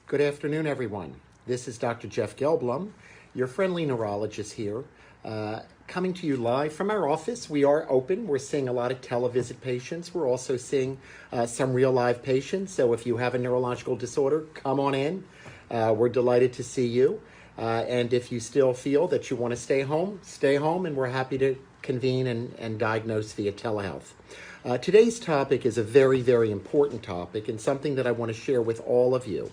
Good afternoon, everyone. This is Dr. Jeff Gelblum, your friendly neurologist here, coming to you live from our office. We are open. We're seeing a lot of televisit patients. We're also seeing some real live patients. So if you have a neurological disorder, come on in. We're delighted to see you. And if you still feel that you want to stay home, and we're happy to convene and diagnose via telehealth. Today's topic is a very, very important topic and something that I want to share with all of you.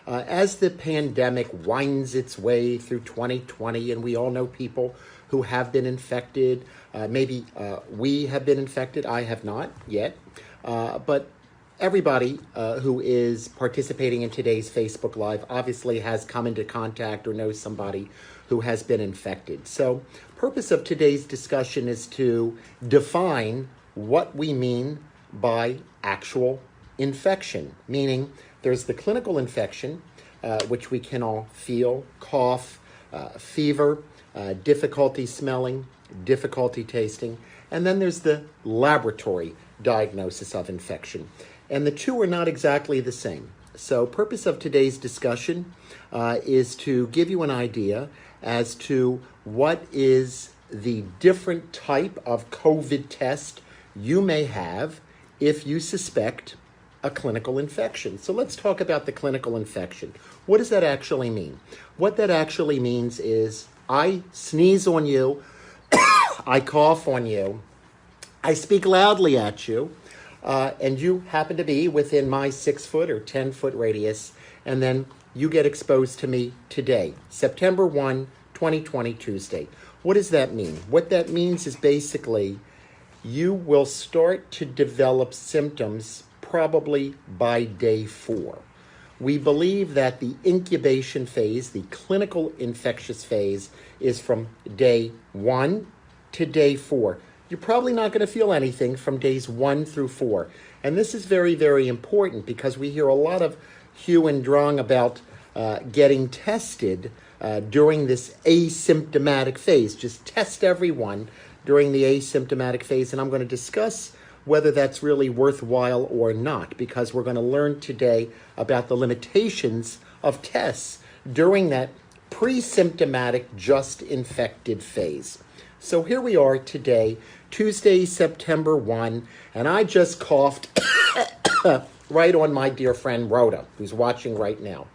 As the pandemic winds its way through 2020, and we all know people who have been infected, maybe we have been infected, I have not yet, but everybody who is participating in today's Facebook Live obviously has come into contact or knows somebody who has been infected. So purpose of today's discussion is to define what we mean by actual infection, meaning there's the clinical infection, which we can all feel, cough, fever, difficulty smelling, difficulty tasting, and then there's the laboratory diagnosis of infection. And the two are not exactly the same. So purpose of today's discussion is to give you an idea as to what is the different type of COVID test you may have if you suspect a clinical infection. So let's talk about the clinical infection. What does that actually mean? What that actually means is I sneeze on you, I cough on you, I speak loudly at you, and you happen to be within my 6-foot or 10-foot radius, and then you get exposed to me today, September 1, 2020, Tuesday. What does that mean? What that means is basically you will start to develop symptoms probably by day 4. We believe that the incubation phase, the clinical infectious phase, is from day 1 to day 4. You're probably not going to feel anything from days 1 through 4. And this is very, very important because we hear a lot of hue and drung about getting tested during this asymptomatic phase. Just test everyone during the asymptomatic phase, and I'm going to discuss whether that's really worthwhile or not, because we're going to learn today about the limitations of tests during that pre-symptomatic, just infected phase. So here we are today, Tuesday, September 1, and I just coughed right on my dear friend Rhoda, who's watching right now.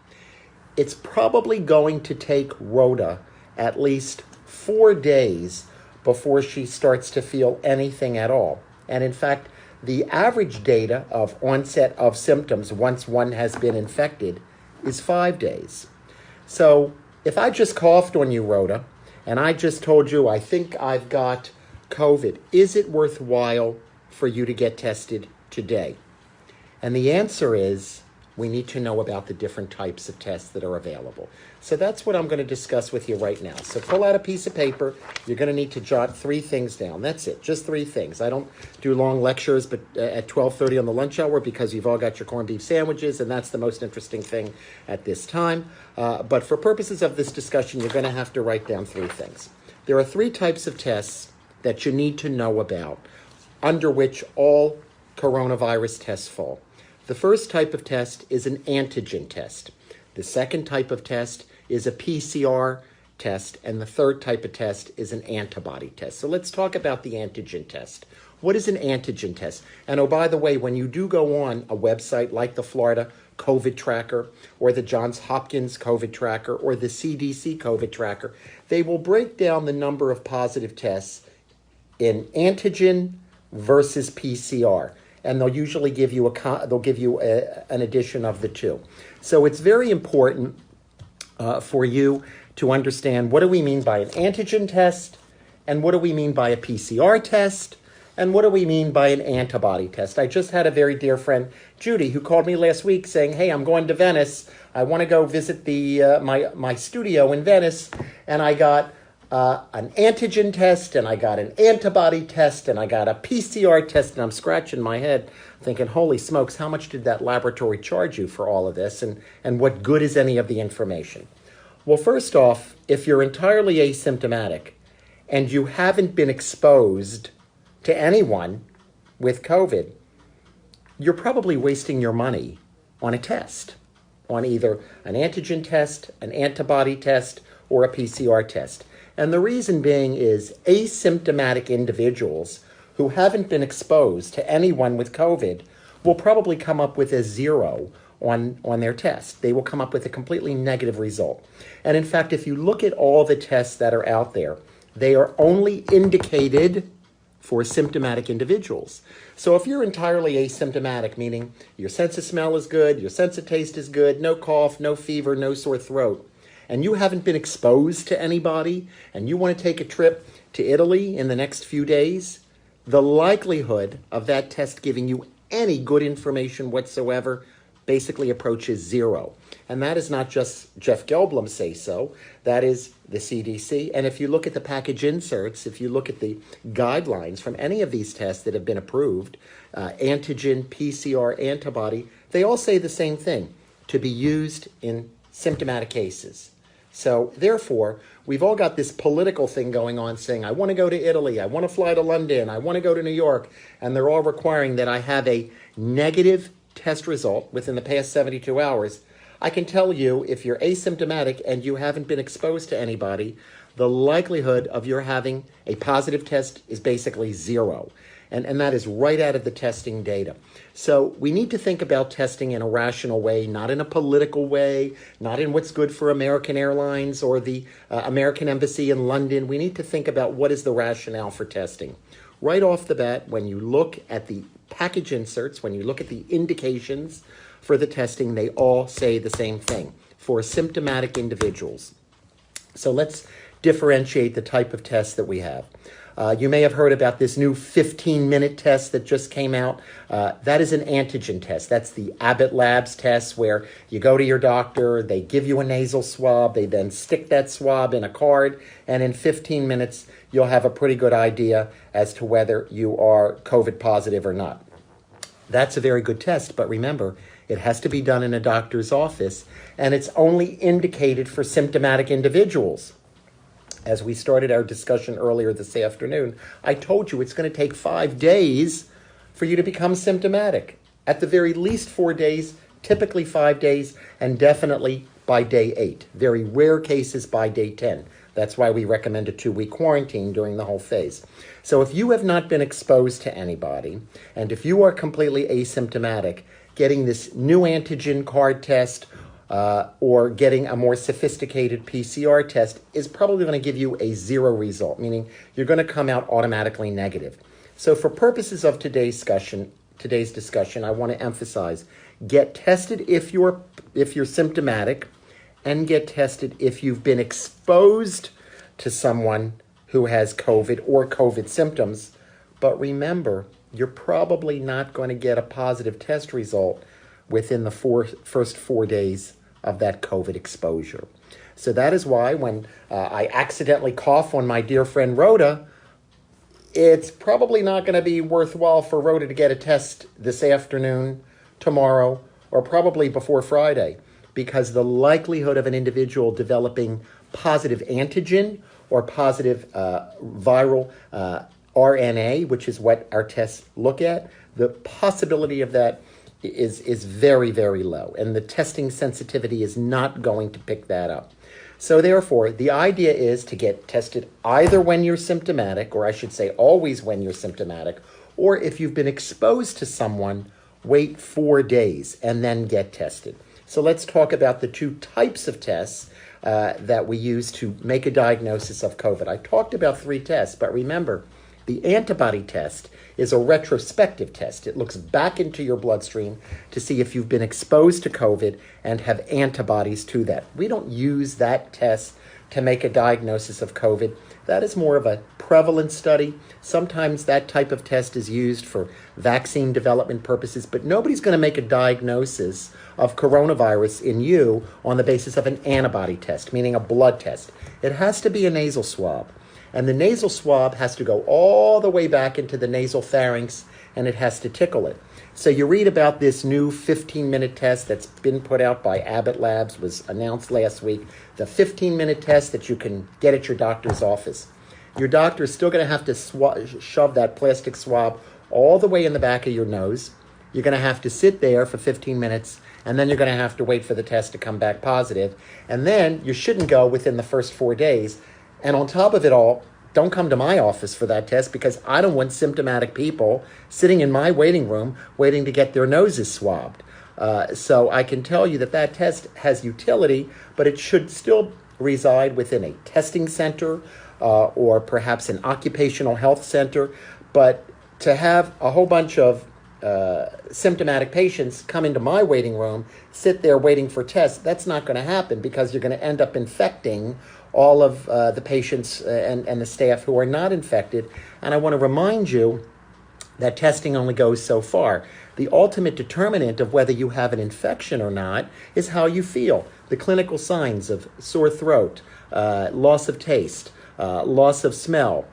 It's probably going to take Rhoda at least 4 days before she starts to feel anything at all. And in fact, the average data of onset of symptoms once one has been infected is 5 days. So if I just coughed on you, Rhoda, and I just told you I think I've got COVID, is it worthwhile for you to get tested today? And the answer is we need to know about the different types of tests that are available. So that's what I'm going to discuss with you right now. So pull out a piece of paper. You're going to need to jot 3 things down. That's it, just 3 things. I don't do long lectures but at 12:30 on the lunch hour because you've all got your corned beef sandwiches, and that's the most interesting thing at this time. But for purposes of this discussion, you're going to have to write down 3 things. There are 3 types of tests that you need to know about, under which all coronavirus tests fall. The first type of test is an antigen test. The second type of test is a PCR test, and the third type of test is an antibody test. So let's talk about the antigen test. What is an antigen test? And oh, by the way, when you do go on a website like the Florida COVID Tracker or the Johns Hopkins COVID Tracker or the CDC COVID Tracker, they will break down the number of positive tests in antigen versus PCR. And they'll usually give you an addition of the 2. So it's very important for you to understand what do we mean by an antigen test, and what do we mean by a PCR test, and what do we mean by an antibody test. I just had a very dear friend, Judy, who called me last week saying, hey, I'm going to Venice. I want to go visit my studio in Venice, and I got an antigen test, and I got an antibody test, and I got a PCR test, and I'm scratching my head thinking, holy smokes, how much did that laboratory charge you for all of this, and what good is any of the information? Well, first off, if you're entirely asymptomatic and you haven't been exposed to anyone with COVID, you're probably wasting your money on a test. on either an antigen test, an antibody test, or a PCR test. And the reason being is asymptomatic individuals who haven't been exposed to anyone with COVID will probably come up with a 0 on their test. They will come up with a completely negative result. And in fact, if you look at all the tests that are out there, they are only indicated for symptomatic individuals. So if you're entirely asymptomatic, meaning your sense of smell is good, your sense of taste is good, no cough, no fever, no sore throat, and you haven't been exposed to anybody, and you want to take a trip to Italy in the next few days, the likelihood of that test giving you any good information whatsoever basically approaches 0. And that is not just Jeff Gelblum say so, that is the CDC. And if you look at the package inserts, if you look at the guidelines from any of these tests that have been approved, antigen, PCR, antibody, they all say the same thing, to be used in symptomatic cases. So therefore, we've all got this political thing going on saying, I want to go to Italy, I want to fly to London, I want to go to New York, and they're all requiring that I have a negative test result within the past 72 hours. I can tell you, if you're asymptomatic and you haven't been exposed to anybody, the likelihood of your having a positive test is basically 0. And that is right out of the testing data. So we need to think about testing in a rational way, not in a political way, not in what's good for American Airlines or the American Embassy in London. We need to think about what is the rationale for testing. Right off the bat, when you look at the package inserts, when you look at the indications for the testing, they all say the same thing for symptomatic individuals. So let's differentiate the type of tests that we have. You may have heard about this new 15-minute test that just came out. That is an antigen test. That's the Abbott Labs test where you go to your doctor, they give you a nasal swab, they then stick that swab in a card, and in 15 minutes, you'll have a pretty good idea as to whether you are COVID positive or not. That's a very good test, but remember, it has to be done in a doctor's office, and it's only indicated for symptomatic individuals. As we started our discussion earlier this afternoon, I told you it's going to take 5 days for you to become symptomatic. At the very least 4 days, typically 5 days, and definitely by day 8. Very rare cases by day 10. That's why we recommend a 2-week quarantine during the whole phase. So if you have not been exposed to anybody, and if you are completely asymptomatic, getting this new antigen card test or getting a more sophisticated PCR test is probably going to give you a 0 result, meaning you're going to come out automatically negative. So for purposes of today's discussion, I want to emphasize, get tested if you're symptomatic, and get tested if you've been exposed to someone who has COVID or COVID symptoms. But remember, you're probably not going to get a positive test result within the first 4 days of that COVID exposure. So that is why when I accidentally cough on my dear friend Rhoda, it's probably not going to be worthwhile for Rhoda to get a test this afternoon, tomorrow, or probably before Friday, because the likelihood of an individual developing positive antigen or positive viral RNA, which is what our tests look at, the possibility of that is very, very low, and the testing sensitivity is not going to pick that up. So therefore, the idea is to get tested either when you're symptomatic, or I should say always when you're symptomatic, or if you've been exposed to someone, wait 4 days and then get tested. So let's talk about the 2 types of tests that we use to make a diagnosis of COVID. I talked about 3 tests, but remember, the antibody test is a retrospective test. It looks back into your bloodstream to see if you've been exposed to COVID and have antibodies to that. We don't use that test to make a diagnosis of COVID. That is more of a prevalence study. Sometimes that type of test is used for vaccine development purposes, but nobody's going to make a diagnosis of coronavirus in you on the basis of an antibody test, meaning a blood test. It has to be a nasal swab. And the nasal swab has to go all the way back into the nasal pharynx, and it has to tickle it. So you read about this new 15-minute test that's been put out by Abbott Labs, was announced last week, the 15-minute test that you can get at your doctor's office. Your doctor is still going to have to shove that plastic swab all the way in the back of your nose. You're going to have to sit there for 15 minutes and then you're going to have to wait for the test to come back positive. And then you shouldn't go within the first 4 days. And on top of it all, don't come to my office for that test because I don't want symptomatic people sitting in my waiting room waiting to get their noses swabbed. So I can tell you that that test has utility, but it should still reside within a testing center or perhaps an occupational health center. But to have a whole bunch of symptomatic patients come into my waiting room, sit there waiting for tests, that's not going to happen because you're going to end up infecting all of the patients and the staff who are not infected. And I want to remind you that testing only goes so far. The ultimate determinant of whether you have an infection or not is how you feel. The clinical signs of sore throat, loss of taste, loss of smell,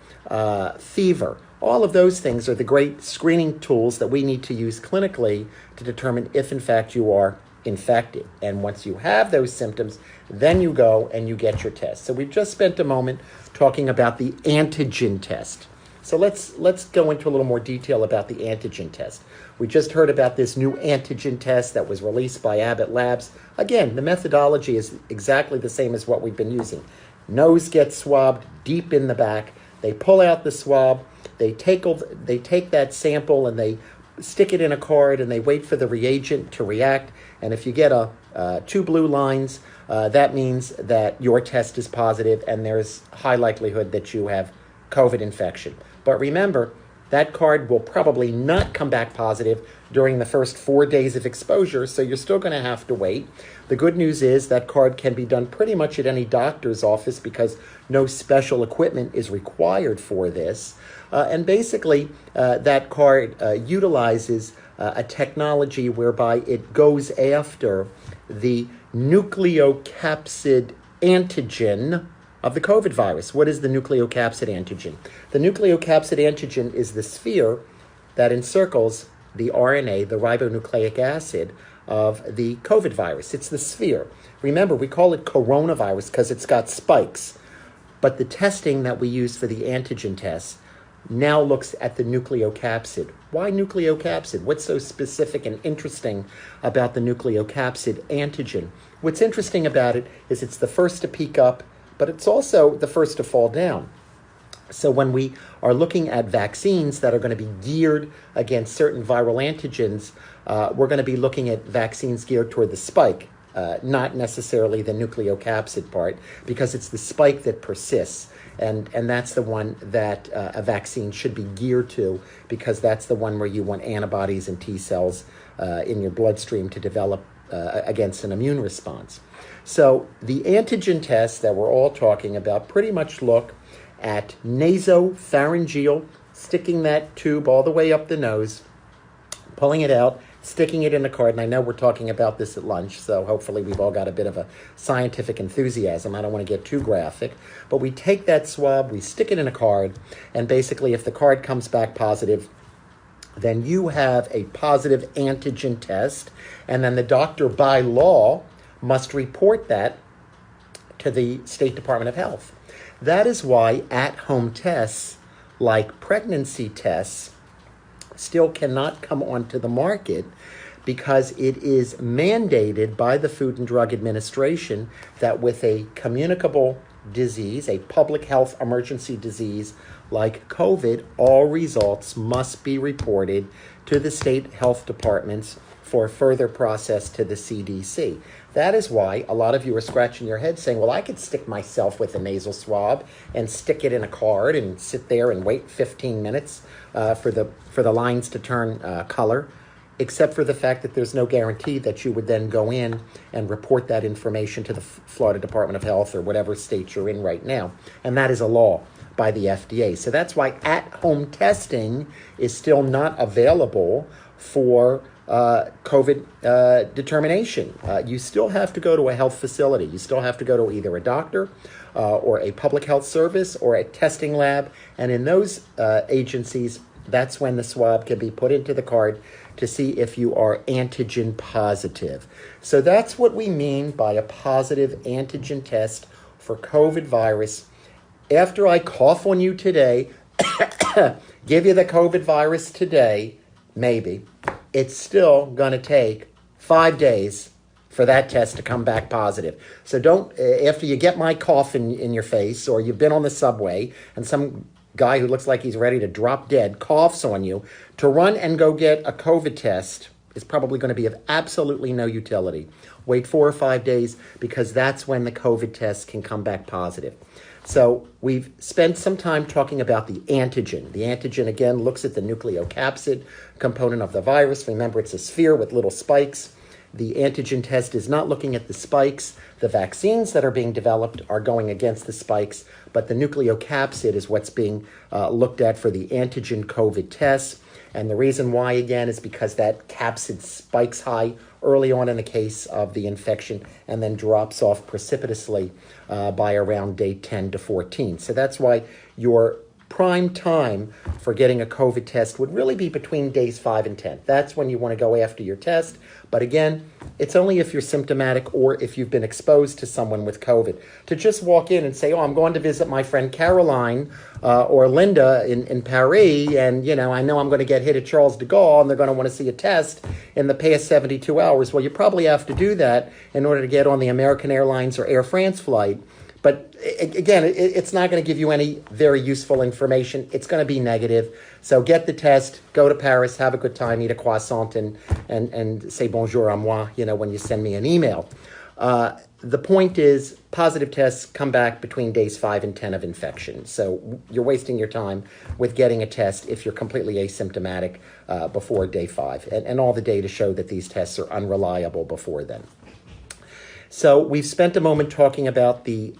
fever, all of those things are the great screening tools that we need to use clinically to determine if, in fact, you are infected. And once you have those symptoms, then you go and you get your test. So we've just spent a moment talking about the antigen test. So let's go into a little more detail about the antigen test. We just heard about this new antigen test that was released by Abbott Labs. Again, the methodology is exactly the same as what we've been using. Nose gets swabbed deep in the back. They pull out the swab. They take that sample and they stick it in a card and they wait for the reagent to react. And if you get two blue lines, that means that your test is positive and there's high likelihood that you have COVID infection. But remember, that card will probably not come back positive during the first 4 days of exposure, so you're still going to have to wait. The good news is that card can be done pretty much at any doctor's office because no special equipment is required for this. And basically, that card utilizes a technology whereby it goes after the nucleocapsid antigen of the COVID virus. What is the nucleocapsid antigen? The nucleocapsid antigen is the sphere that encircles the RNA, the ribonucleic acid of the COVID virus. It's the sphere. Remember, we call it coronavirus because it's got spikes. But the testing that we use for the antigen test now looks at the nucleocapsid. Why nucleocapsid? What's so specific and interesting about the nucleocapsid antigen? What's interesting about it is it's the first to peak up, but it's also the first to fall down. So when we are looking at vaccines that are going to be geared against certain viral antigens, we're going to be looking at vaccines geared toward the spike, not necessarily the nucleocapsid part, because it's the spike that persists. And that's the one that a vaccine should be geared to, because that's the one where you want antibodies and T cells in your bloodstream to develop against an immune response. So the antigen tests that we're all talking about pretty much look at nasopharyngeal, sticking that tube all the way up the nose, pulling it out, sticking it in the card. And I know we're talking about this at lunch, so hopefully we've all got a bit of a scientific enthusiasm. I don't want to get too graphic. But we take that swab, we stick it in a card, and basically if the card comes back positive, then you have a positive antigen test, and then the doctor by law must report that to the State Department of Health. That is why at-home tests like pregnancy tests still cannot come onto the market, because it is mandated by the Food and Drug Administration that with a communicable disease, a public health emergency disease like COVID, all results must be reported to the state health departments for further process to the CDC. That is why a lot of you are scratching your head saying, well, I could stick myself with a nasal swab and stick it in a card and sit there and wait 15 minutes for the lines to turn color, except for the fact that there's no guarantee that you would then go in and report that information to the Florida Department of Health or whatever state you're in right now. And that is a law by the FDA. So that's why at-home testing is still not available for COVID determination. You still have to go to a health facility. You still have to go to either a doctor or a public health service or a testing lab. And in those agencies, that's when the swab can be put into the card to see if you are antigen positive. So that's what we mean by a positive antigen test for COVID virus. After I cough on you today, give you the COVID virus today, maybe, it's still going to take 5 days for that test to come back positive. So don't, after you get my cough in your face, or you've been on the subway and some guy who looks like he's ready to drop dead coughs on you, to run and go get a COVID test is probably going to be of absolutely no utility. Wait 4 or 5 days, because that's when the COVID test can come back positive. So we've spent some time talking about the antigen. The antigen, again, looks at the nucleocapsid component of the virus. Remember, it's a sphere with little spikes. The antigen test is not looking at the spikes. The vaccines that are being developed are going against the spikes, but the nucleocapsid is what's being looked at for the antigen COVID test. And the reason why, again, is because that capsid spikes high early on in the case of the infection and then drops off precipitously by around day 10 to 14. So that's why your prime time for getting a COVID test would really be between days 5 and 10. That's when you want to go after your test. But again, it's only if you're symptomatic or if you've been exposed to someone with COVID. To just walk in and say, oh, I'm going to visit my friend Caroline or Linda in Paris, and I know I'm going to get hit at Charles de Gaulle, and they're going to want to see a test in the past 72 hours. Well, you probably have to do that in order to get on the American Airlines or Air France flight. But again, it's not going to give you any very useful information. It's going to be negative. So get the test, go to Paris, have a good time, eat a croissant, and say bonjour à moi, when you send me an email. The point is, positive tests come back between days 5 and 10 of infection. So you're wasting your time with getting a test if you're completely asymptomatic before day 5. And all the data show that these tests are unreliable before then. So we've spent a moment talking about the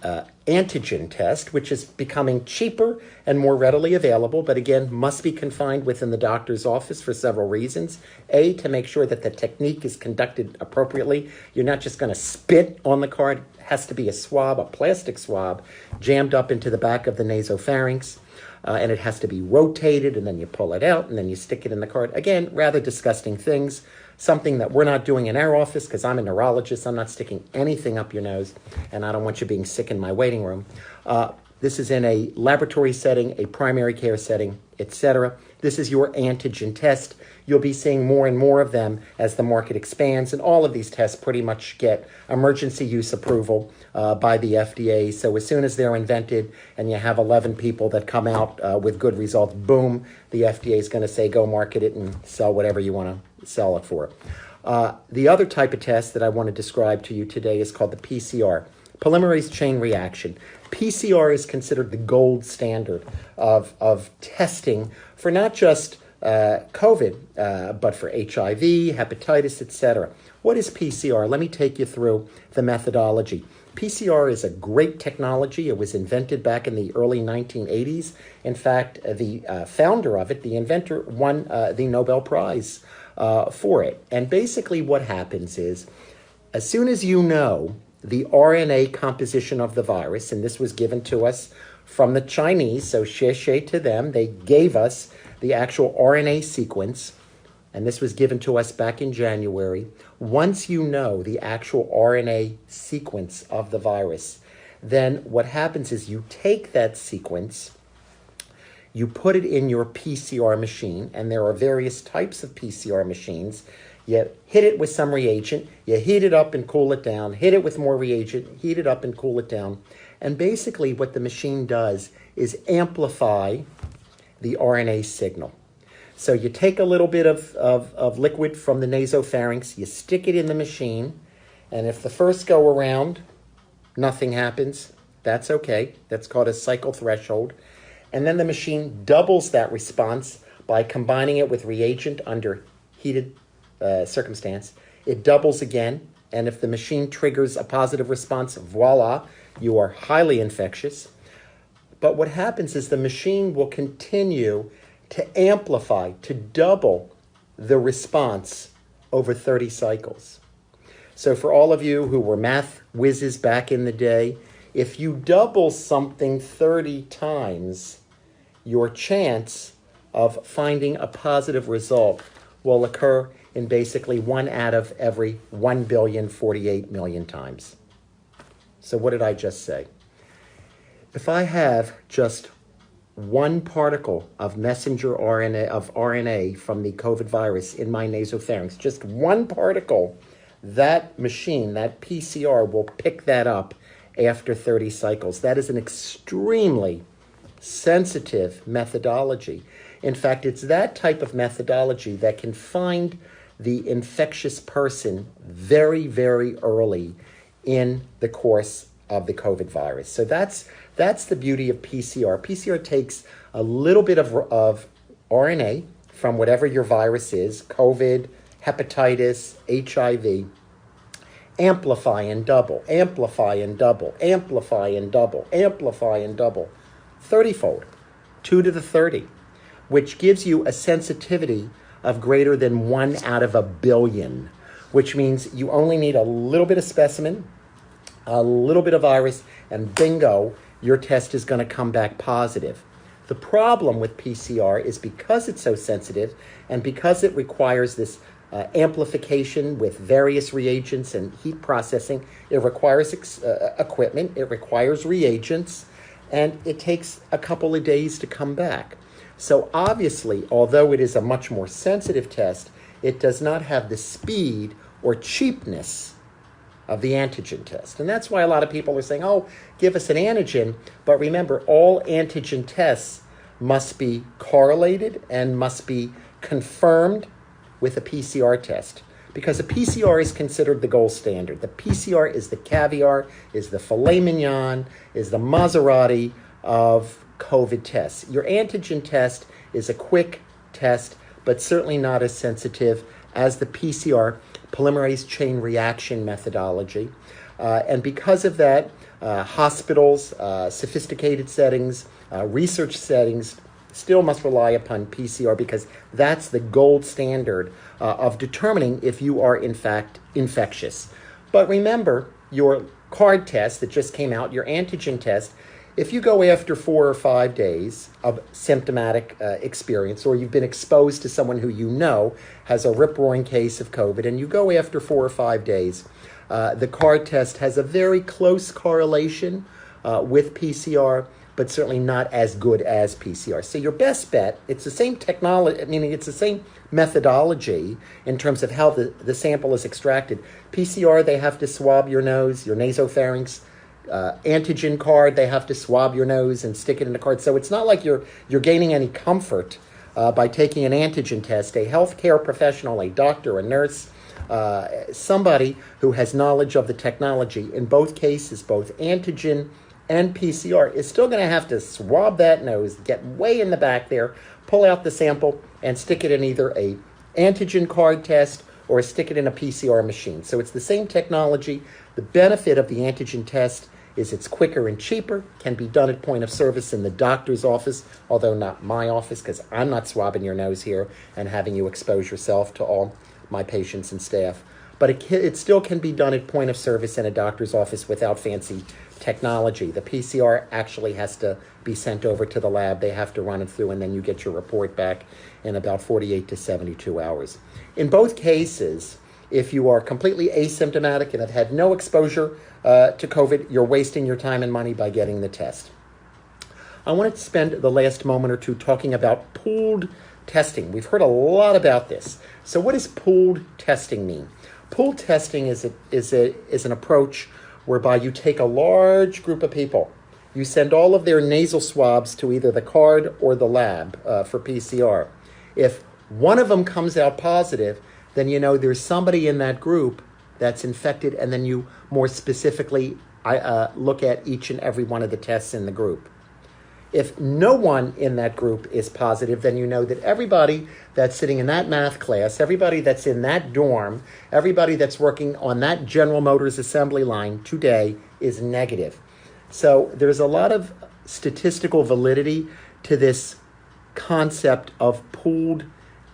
antigen test, which is becoming cheaper and more readily available, but again, must be confined within the doctor's office for several reasons. A, to make sure that the technique is conducted appropriately. You're not just going to spit on the card. It has to be a swab, a plastic swab, jammed up into the back of the nasopharynx. And it has to be rotated, and then you pull it out, and then you stick it in the card. Again, rather disgusting things. Something that we're not doing in our office, because I'm a neurologist. I'm not sticking anything up your nose, and I don't want you being sick in my waiting room. This is in a laboratory setting, a primary care setting, etc. This is your antigen test. You'll be seeing more and more of them as the market expands, and all of these tests pretty much get emergency use approval by the FDA. So as soon as they're invented and you have 11 people that come out with good results, boom, the FDA is going to say, go market it and sell whatever you want to sell it for. The other type of test that I want to describe to you today is called the PCR, polymerase chain reaction. PCR is considered the gold standard of testing for not just COVID, but for HIV, hepatitis, etc. What is PCR? Let me take you through the methodology. PCR is a great technology. It was invented back in the early 1980s. In fact, the founder of it, the inventor, won the Nobel Prize for it. And basically what happens is, as soon as you know the RNA composition of the virus, and this was given to us from the Chinese, so xie to them, they gave us the actual RNA sequence, and this was given to us back in January. Once you know the actual RNA sequence of the virus, then what happens is you take that sequence, you put it in your PCR machine, and there are various types of PCR machines. You hit it with some reagent, you heat it up and cool it down, hit it with more reagent, heat it up and cool it down. And basically what the machine does is amplify the RNA signal. So you take a little bit of liquid from the nasopharynx, you stick it in the machine, and if the first go around, nothing happens, that's okay. That's called a cycle threshold. And then the machine doubles that response by combining it with reagent under heated circumstance. It doubles again, and if the machine triggers a positive response, voila, you are highly infectious. But what happens is the machine will continue to amplify, to double the response over 30 cycles. So for all of you who were math whizzes back in the day, if you double something 30 times, your chance of finding a positive result will occur in basically 1 out of every 1,048,000,000 times. So what did I just say? If I have just one particle of messenger RNA from the COVID virus in my nasopharynx, just one particle, that machine, that PCR, will pick that up after 30 cycles. That is an extremely sensitive methodology. In fact, it's that type of methodology that can find the infectious person very, very early in the course of the COVID virus. So that's the beauty of PCR. PCR takes a little bit of RNA from whatever your virus is, COVID, hepatitis, HIV, amplify and double, amplify and double, amplify and double, amplify and double, 30-fold, 2 to the 30, which gives you a sensitivity of greater than 1 out of a billion, which means you only need a little bit of specimen, a little bit of virus, and bingo, your test is going to come back positive. The problem with PCR is because it's so sensitive and because it requires this amplification with various reagents and heat processing, it requires equipment, it requires reagents, and it takes a couple of days to come back. So obviously, although it is a much more sensitive test, it does not have the speed or cheapness of the antigen test. And that's why a lot of people are saying, oh, give us an antigen. But remember, all antigen tests must be correlated and must be confirmed with a PCR test, because a PCR is considered the gold standard. The PCR is the caviar, is the filet mignon, is the Maserati of COVID tests. Your antigen test is a quick test, but certainly not as sensitive as the PCR, polymerase chain reaction methodology. And because of that, hospitals, sophisticated settings, research settings still must rely upon PCR because that's the gold standard of determining if you are in fact infectious. But remember, your card test that just came out, your antigen test, if you go after 4 or 5 days of symptomatic experience, or you've been exposed to someone who you know has a rip-roaring case of COVID, and you go after 4 or 5 days, the card test has a very close correlation with PCR, but certainly not as good as PCR. So your best bet, it's the same technology, meaning it's the same methodology in terms of how the sample is extracted. PCR, they have to swab your nose, your nasopharynx. Antigen card, they have to swab your nose and stick it in the card. So it's not like you're gaining any comfort by taking an antigen test. A healthcare professional, a doctor, a nurse, somebody who has knowledge of the technology, in both cases, both antigen and PCR, is still going to have to swab that nose, get way in the back there, pull out the sample, and stick it in either a antigen card test or stick it in a PCR machine. So it's the same technology. The benefit of the antigen test is it's quicker and cheaper, can be done at point of service in the doctor's office, although not my office, because I'm not swabbing your nose here and having you expose yourself to all my patients and staff. But it still can be done at point of service in a doctor's office without fancy technology. The PCR actually has to be sent over to the lab. They have to run it through, and then you get your report back in about 48 to 72 hours. In both cases, if you are completely asymptomatic and have had no exposure to COVID, you're wasting your time and money by getting the test. I wanted to spend the last moment or two talking about pooled testing. We've heard a lot about this. So what does pooled testing mean? Pooled testing is an approach whereby you take a large group of people. You send all of their nasal swabs to either the card or the lab for PCR. If one of them comes out positive, then you know there's somebody in that group that's infected, and then you more specifically look at each and every one of the tests in the group. If no one in that group is positive, then you know that everybody that's sitting in that math class, everybody that's in that dorm, everybody that's working on that General Motors assembly line today is negative. So there's a lot of statistical validity to this concept of pooled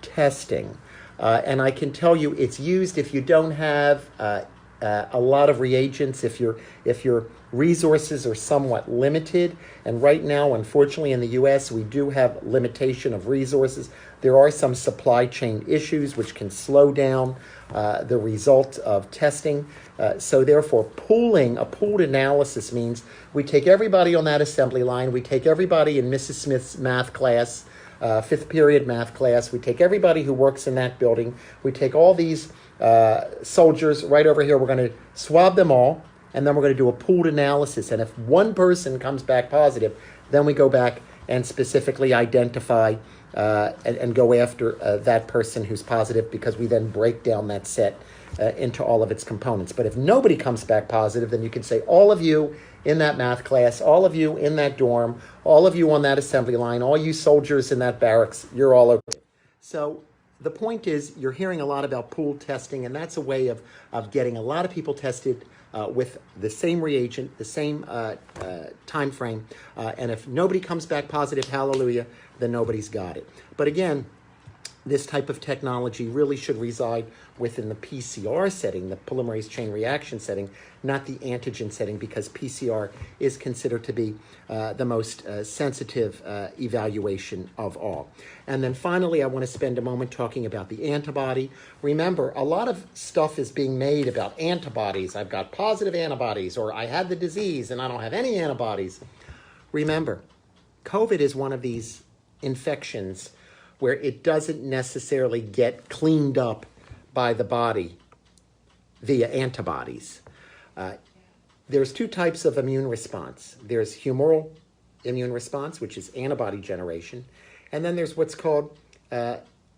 testing. And I can tell you it's used if you don't have a lot of reagents, if your resources are somewhat limited. And right now, unfortunately, in the U.S., we do have limitation of resources. There are some supply chain issues which can slow down the result of testing. So therefore, a pooled analysis means we take everybody on that assembly line, we take everybody in Mrs. Smith's math class, 5th period math class, we take everybody who works in that building, we take all these soldiers right over here. We're going to swab them all, and then we're going to do a pooled analysis. And if one person comes back positive, then we go back and specifically identify and go after that person who's positive, because we then break down that set into all of its components. But if nobody comes back positive, then you can say all of you in that math class, all of you in that dorm, all of you on that assembly line, all you soldiers in that barracks, you're all okay. So the point is, you're hearing a lot about pooled testing, and that's a way of getting a lot of people tested with the same reagent, the same time frame. And if nobody comes back positive, hallelujah, then nobody's got it. But again, this type of technology really should reside within the PCR setting, the polymerase chain reaction setting, not the antigen setting, because PCR is considered to be the most sensitive evaluation of all. And then finally, I want to spend a moment talking about the antibody. Remember, a lot of stuff is being made about antibodies. I've got positive antibodies, or I had the disease and I don't have any antibodies. Remember, COVID is one of these infections where it doesn't necessarily get cleaned up by the body via antibodies. There's two types of immune response. There's humoral immune response, which is antibody generation, and then there's what's called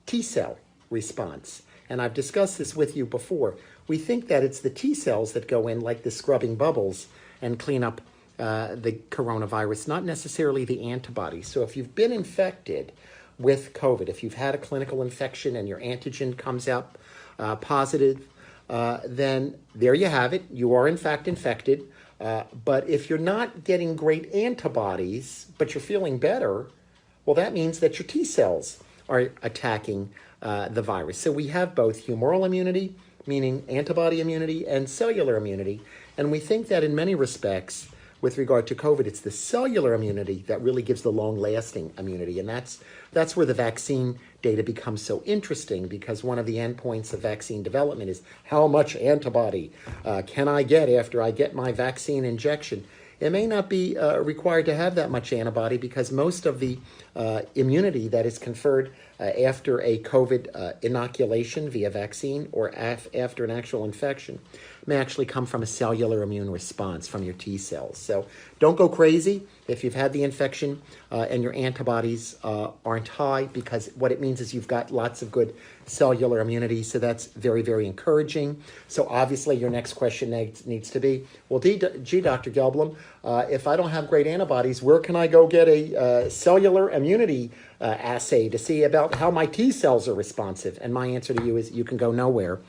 T-cell response. And I've discussed this with you before. We think that it's the T-cells that go in like the scrubbing bubbles and clean up the coronavirus, not necessarily the antibodies. So if you've been infected with COVID, if you've had a clinical infection and your antigen comes out positive, then there you have it. You are in fact infected. But if you're not getting great antibodies, but you're feeling better, well, that means that your T cells are attacking the virus. So we have both humoral immunity, meaning antibody immunity, and cellular immunity. And we think that in many respects, with regard to COVID, it's the cellular immunity that really gives the long-lasting immunity. And that's where the vaccine data becomes so interesting, because one of the endpoints of vaccine development is how much antibody can I get after I get my vaccine injection. It may not be required to have that much antibody, because most of the immunity that is conferred after a COVID inoculation via vaccine or after an actual infection may actually come from a cellular immune response from your T cells. So don't go crazy if you've had the infection and your antibodies aren't high, because what it means is you've got lots of good cellular immunity. So that's very, very encouraging. So obviously your next question needs to be, well, gee, Dr. Gelblum, if I don't have great antibodies, where can I go get a cellular immunity assay to see about how my T cells are responsive? And my answer to you is you can go nowhere,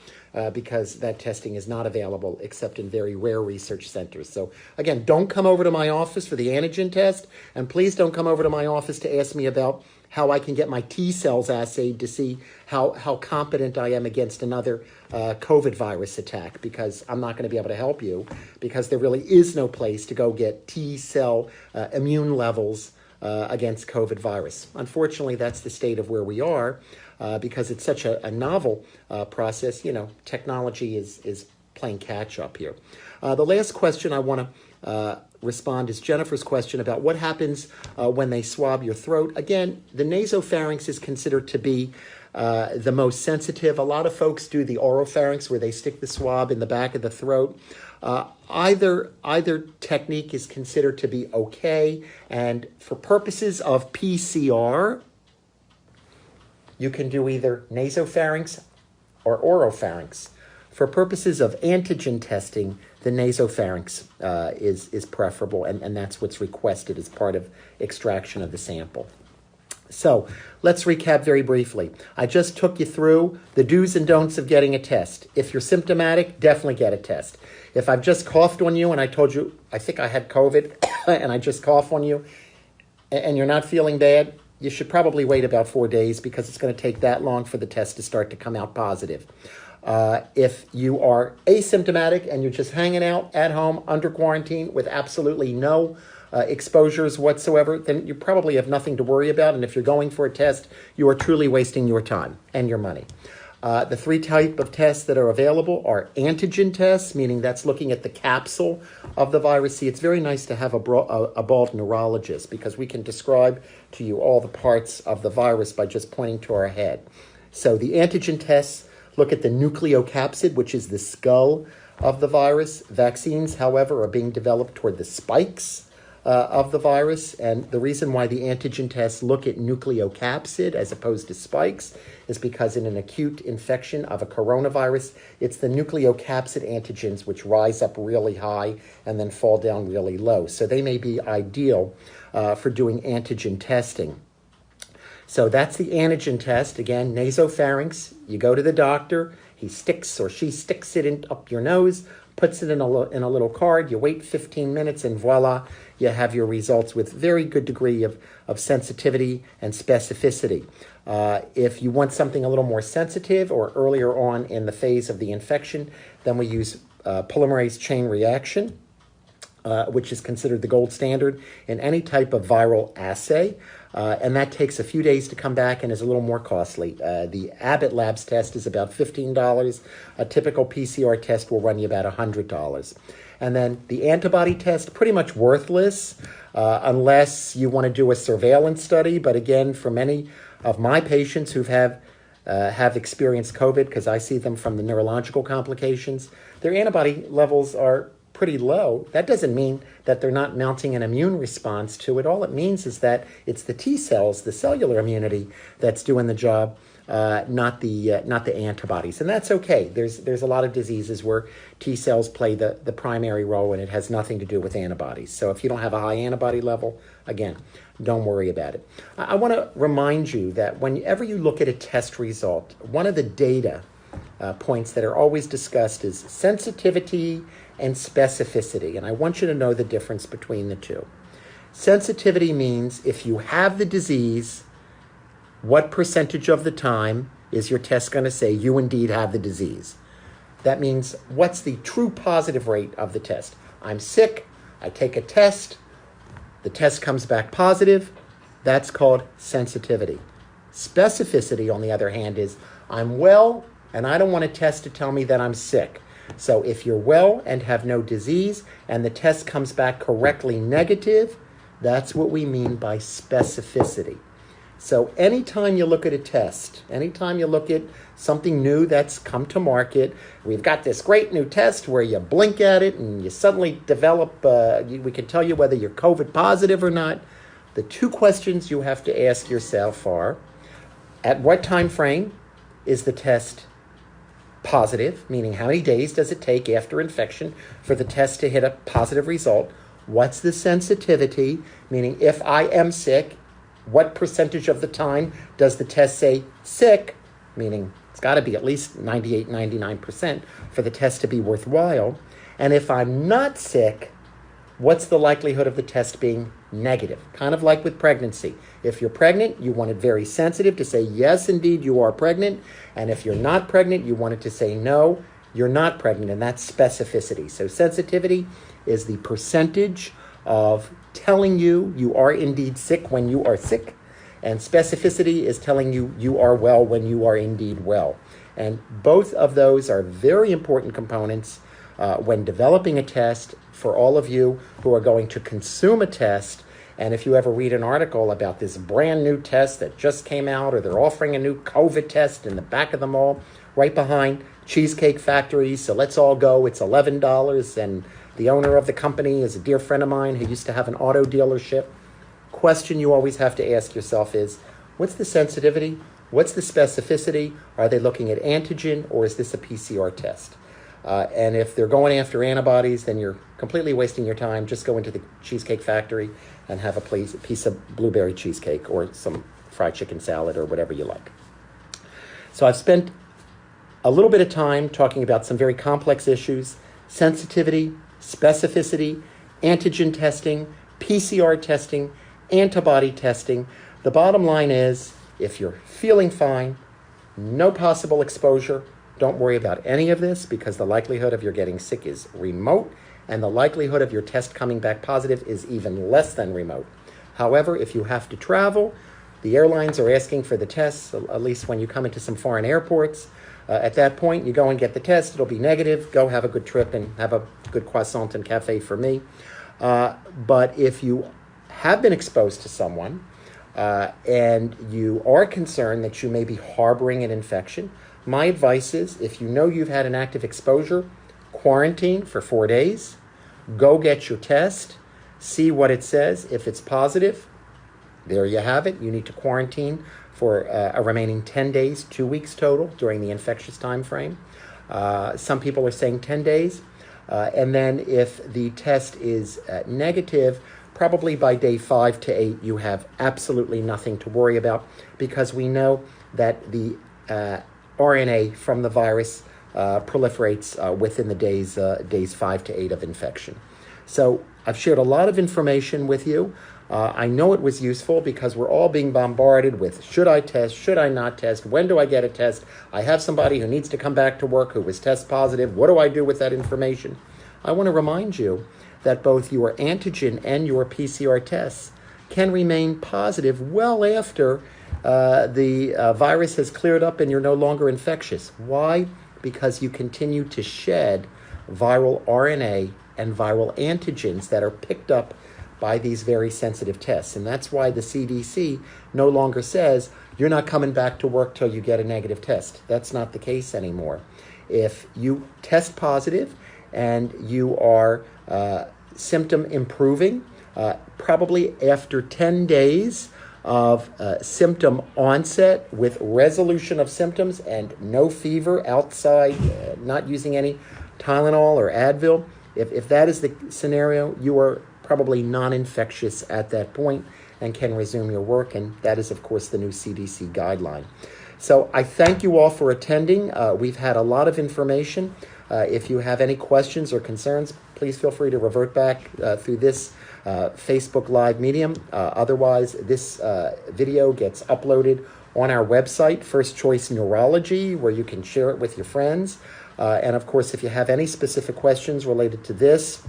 because that testing is not available except in very rare research centers. So again, don't come over to my office for the antigen test, and please don't come over to my office to ask me about how I can get my T cells assayed to see how competent I am against another COVID virus attack, because I'm not going to be able to help you, because there really is no place to go get T cell immune levels against COVID virus. Unfortunately, that's the state of where we are, because it's such a novel process. You know, technology is playing catch up here. The last question I want to respond is Jennifer's question about what happens when they swab your throat. Again, the nasopharynx is considered to be the most sensitive. A lot of folks do the oropharynx, where they stick the swab in the back of the throat. Either technique is considered to be okay, and for purposes of PCR, you can do either nasopharynx or oropharynx. For purposes of antigen testing, the nasopharynx is preferable, and that's what's requested as part of extraction of the sample. So let's recap very briefly. I just took you through the do's and don'ts of getting a test. If you're symptomatic, definitely get a test. If I've just coughed on you and I told you I think I had COVID and I just cough on you and you're not feeling bad, you should probably wait about 4 days, because it's going to take that long for the test to start to come out positive. If you are asymptomatic and you're just hanging out at home under quarantine with absolutely no exposures whatsoever, then you probably have nothing to worry about. And if you're going for a test, you are truly wasting your time and your money. The three types of tests that are available are antigen tests, meaning that's looking at the capsule of the virus. See, it's very nice to have a bald neurologist, because we can describe to you all the parts of the virus by just pointing to our head. So the antigen tests look at the nucleocapsid, which is the skull of the virus. Vaccines, however, are being developed toward the spikes of the virus. And the reason why the antigen tests look at nucleocapsid as opposed to spikes is because in an acute infection of a coronavirus, it's the nucleocapsid antigens which rise up really high and then fall down really low. So they may be ideal for doing antigen testing. So that's the antigen test. Again, nasopharynx. You go to the doctor. He sticks or she sticks it up your nose, puts it in a little card. You wait 15 minutes and voila, you have your results with very good degree of sensitivity and specificity. If you want something a little more sensitive or earlier on in the phase of the infection, then we use polymerase chain reaction, which is considered the gold standard in any type of viral assay. And that takes a few days to come back and is a little more costly. The Abbott Labs test is about $15. A typical PCR test will run you about $100. And then the antibody test, pretty much worthless unless you want to do a surveillance study. But again, for many of my patients who have experienced COVID, because I see them from the neurological complications, their antibody levels are pretty low. That doesn't mean that they're not mounting an immune response to it. All it means is that it's the T cells, the cellular immunity, that's doing the job, not the antibodies. And that's okay. There's a lot of diseases where T cells play the primary role and it has nothing to do with antibodies. So if you don't have a high antibody level, again, don't worry about it. I want to remind you that whenever you look at a test result, one of the data points that are always discussed is sensitivity and specificity. And I want you to know the difference between the two. Sensitivity means if you have the disease, what percentage of the time is your test going to say you indeed have the disease? That means what's the true positive rate of the test? I'm sick, I take a test, the test comes back positive, that's called sensitivity. Specificity, on the other hand, is I'm well and I don't want a test to tell me that I'm sick. So if you're well and have no disease and the test comes back correctly negative, that's what we mean by specificity. So anytime you look at a test, anytime you look at something new that's come to market, we've got this great new test where you blink at it and you suddenly develop, we can tell you whether you're COVID positive or not. The two questions you have to ask yourself are, at what time frame is the test positive, meaning how many days does it take after infection for the test to hit a positive result? What's the sensitivity, meaning if I am sick, what percentage of the time does the test say sick, meaning it's got to be at least 98, 99% for the test to be worthwhile. And if I'm not sick, what's the likelihood of the test being negative? Kind of like with pregnancy. If you're pregnant, you want it very sensitive to say, yes, indeed, you are pregnant. And if you're not pregnant, you want it to say, no, you're not pregnant. And that's specificity. So sensitivity is the percentage of telling you you are indeed sick when you are sick. And specificity is telling you you are well when you are indeed well. And both of those are very important components when developing a test for all of you who are going to consume a test. And if you ever read an article about this brand new test that just came out, or they're offering a new COVID test in the back of the mall, right behind Cheesecake Factory, so let's all go, it's $11, and the owner of the company is a dear friend of mine who used to have an auto dealership. Question you always have to ask yourself is, what's the sensitivity? What's the specificity? Are they looking at antigen, or is this a PCR test? And if they're going after antibodies, then you're completely wasting your time. Just go into the Cheesecake Factory and have a piece of blueberry cheesecake or some fried chicken salad or whatever you like. So I've spent a little bit of time talking about some very complex issues: sensitivity, specificity, antigen testing, PCR testing, antibody testing. The bottom line is, if you're feeling fine, no possible exposure, don't worry about any of this, because the likelihood of your getting sick is remote, and the likelihood of your test coming back positive is even less than remote. However, if you have to travel, the airlines are asking for the tests, at least when you come into some foreign airports. At that point, you go and get the test. It'll be negative. Go have a good trip and have a good croissant and cafe for me. But if you have been exposed to someone and you are concerned that you may be harboring an infection, my advice is, if you know you've had an active exposure, quarantine for 4 days, go get your test, see what it says. If it's positive, there you have it. You need to quarantine for a remaining 10 days, 2 weeks total during the infectious time frame. Some people are saying 10 days. And then if the test is negative, probably by day 5 to 8, you have absolutely nothing to worry about, because we know that the RNA from the virus proliferates within the days 5 to 8 of infection. So I've shared a lot of information with you. I know it was useful because we're all being bombarded with, should I test, should I not test, when do I get a test? I have somebody who needs to come back to work who was test positive. What do I do with that information? I want to remind you that both your antigen and your PCR tests can remain positive well after the virus has cleared up and you're no longer infectious. Why? Because you continue to shed viral RNA and viral antigens that are picked up by these very sensitive tests. And that's why the CDC no longer says, you're not coming back to work till you get a negative test. That's not the case anymore. If you test positive and you are symptom improving, probably after 10 days of symptom onset with resolution of symptoms and no fever outside, not using any Tylenol or Advil, if that is the scenario, you are probably non-infectious at that point and can resume your work. And that is, of course, the new CDC guideline. So I thank you all for attending. We've had a lot of information. If you have any questions or concerns, please feel free to revert back through this Facebook Live medium. Otherwise, this video gets uploaded on our website, First Choice Neurology, where you can share it with your friends. And of course, if you have any specific questions related to this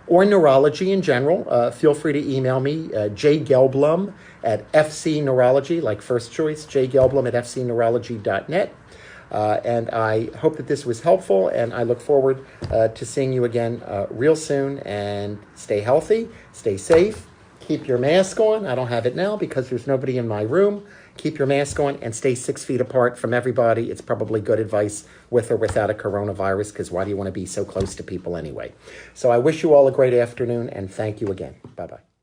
or neurology in general, feel free to email me, jgelblum at FC Neurology, like First Choice, jgelblum at fcneurology.net. And I hope that this was helpful, and I look forward to seeing you again real soon. And stay healthy, stay safe, keep your mask on. I don't have it now because there's nobody in my room. Keep your mask on and stay 6 feet apart from everybody. It's probably good advice with or without a coronavirus, because why do you want to be so close to people anyway? So I wish you all a great afternoon, and thank you again. Bye-bye.